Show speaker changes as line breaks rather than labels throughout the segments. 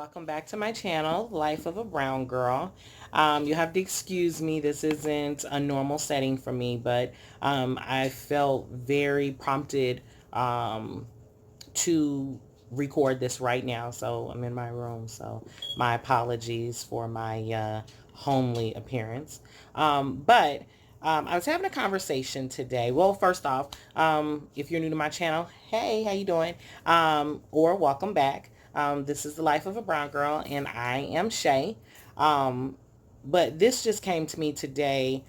welcome back to my channel, Life of a Brown Girl. You have to excuse me, this isn't a normal setting for me, but I felt very prompted to record this right now, so I'm in my room, so my apologies for my homely appearance. But I was having a conversation today. Well, first off, if you're new to my channel, hey, how you doing? Or welcome back. This is the Life of a Brown Girl, and I am Shay. Um, but this just came to me today.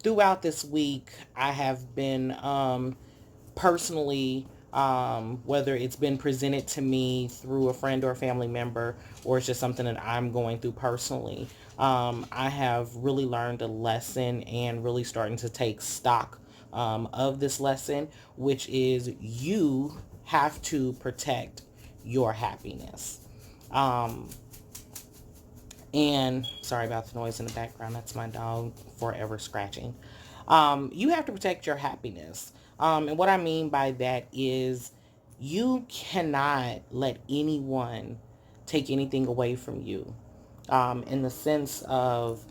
Throughout this week, I have been personally, whether it's been presented to me through a friend or a family member, or it's just something that I'm going through personally, I have really learned a lesson and really starting to take stock of this lesson, which is you have to protect your happiness. Um, and sorry about the noise in the background. That's my dog forever scratching. You have to protect your happiness. And what I mean by that is you cannot let anyone take anything away from you. In the sense of,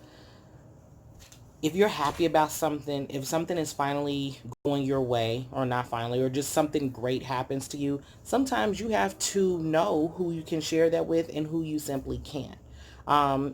if you're happy about something, if something is finally going your way, or not finally, or just something great happens to you, sometimes you have to know who you can share that with and who you simply can't.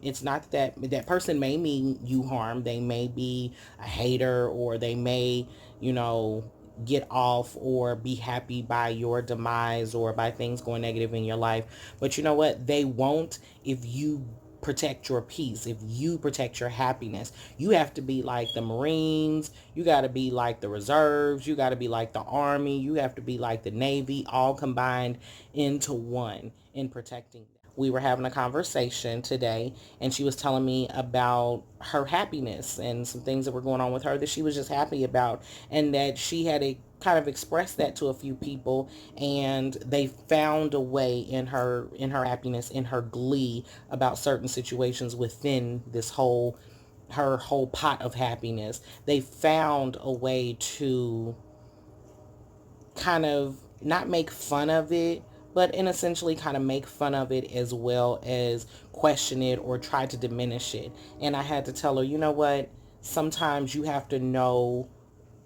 It's not that that person may mean you harm. They may be a hater, or they may, you know, get off or be happy by your demise or by things going negative in your life. But you know what? They won't if you protect your peace, if you protect your happiness. You have to be like the Marines, you got to be like the reserves, you got to be like the Army, you have to be like the Navy, all combined into one in protecting them. We were having a conversation today, and she was telling me about her happiness and some things that were going on with her that she was just happy about, and that she had a kind of expressed that to a few people, and they found a way in her happiness, in her glee about certain situations within this whole her whole pot of happiness. They found a way to kind of not make fun of it, but in essentially kind of make fun of it as well as question it or try to diminish it. And I had to tell her, you know what? Sometimes you have to know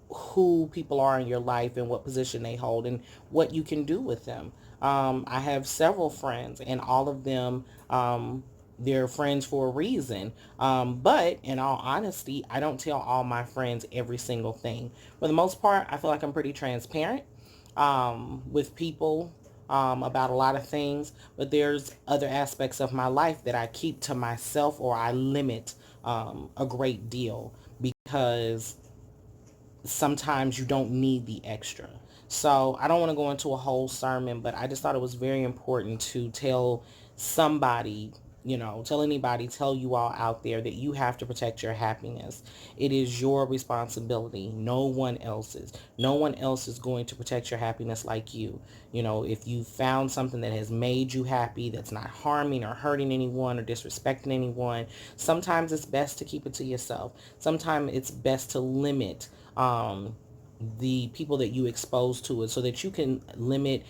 who people are in your life and what position they hold and what you can do with them. I have several friends, and all of them, they're friends for a reason. But in all honesty, I don't tell all my friends every single thing. For the most part, I feel like I'm pretty transparent with people about a lot of things, but there's other aspects of my life that I keep to myself, or I limit a great deal, because sometimes you don't need the extra. So I don't want to go into a whole sermon, but I just thought it was very important to tell somebody, tell anybody, tell you all out there that you have to protect your happiness. It is your responsibility, no one else's. No one else is going to protect your happiness like you. If you found something that has made you happy, that's not harming or hurting anyone or disrespecting anyone, sometimes it's best to keep it to yourself. Sometimes it's best to limit the people that you expose to it, so that you can limit,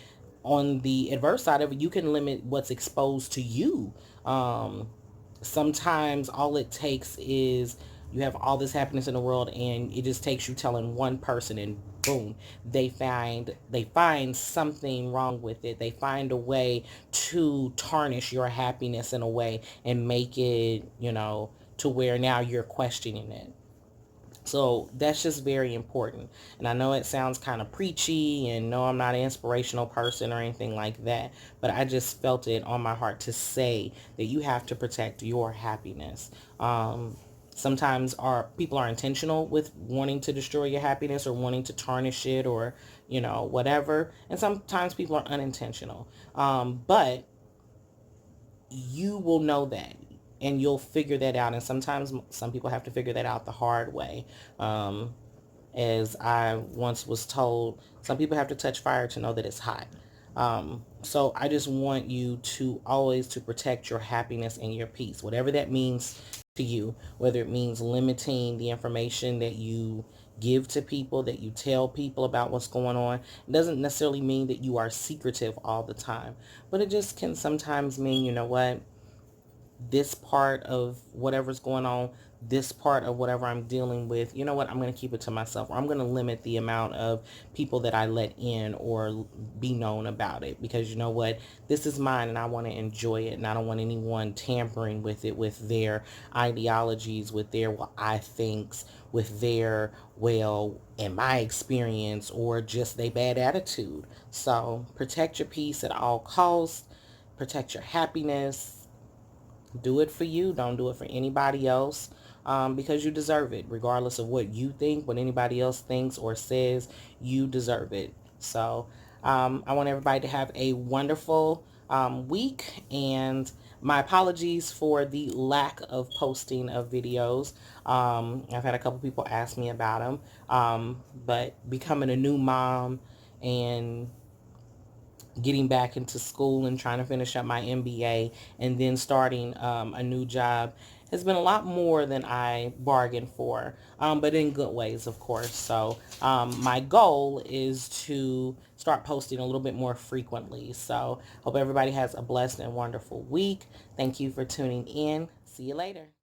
on the adverse side of it, you can limit what's exposed to you. Um, Sometimes all it takes is you have all this happiness in the world, and it just takes you telling one person, and boom, they find something wrong with it. They find a way to tarnish your happiness in a way and make it, to where now you're questioning it. So that's just very important. And I know it sounds kind of preachy, and no, I'm not an inspirational person or anything like that, but I just felt it on my heart to say that you have to protect your happiness. Sometimes people are intentional with wanting to destroy your happiness or wanting to tarnish it, or, whatever. And sometimes people are unintentional. But you will know that, and you'll figure that out. And sometimes some people have to figure that out the hard way. Um, as I once was told, some people have to touch fire to know that it's hot. So I just want you to always to protect your happiness and your peace, whatever that means to you, whether it means limiting the information that you give to people, that you tell people about what's going on. It doesn't necessarily mean that you are secretive all the time, but it just can sometimes mean, you know what, this part of whatever's going on, this part of whatever I'm dealing with, you know what, I'm going to keep it to myself, or I'm going to limit the amount of people that I let in or be known about it, because you know what, this is mine and I want to enjoy it, and I don't want anyone tampering with it, with their ideologies, with their what I thinks, with their, well, in my experience, or just their bad attitude. So protect your peace at all costs, protect your happiness. Do it for you. Don't do it for anybody else, because you deserve it. Regardless of what you think, what anybody else thinks or says, you deserve it. So I want everybody to have a wonderful week. And my apologies for the lack of posting of videos. I've had a couple people ask me about them. But becoming a new mom and getting back into school and trying to finish up my MBA and then starting a new job has been a lot more than I bargained for, but in good ways, of course. So my goal is to start posting a little bit more frequently. So hope everybody has a blessed and wonderful week. Thank you for tuning in. See you later.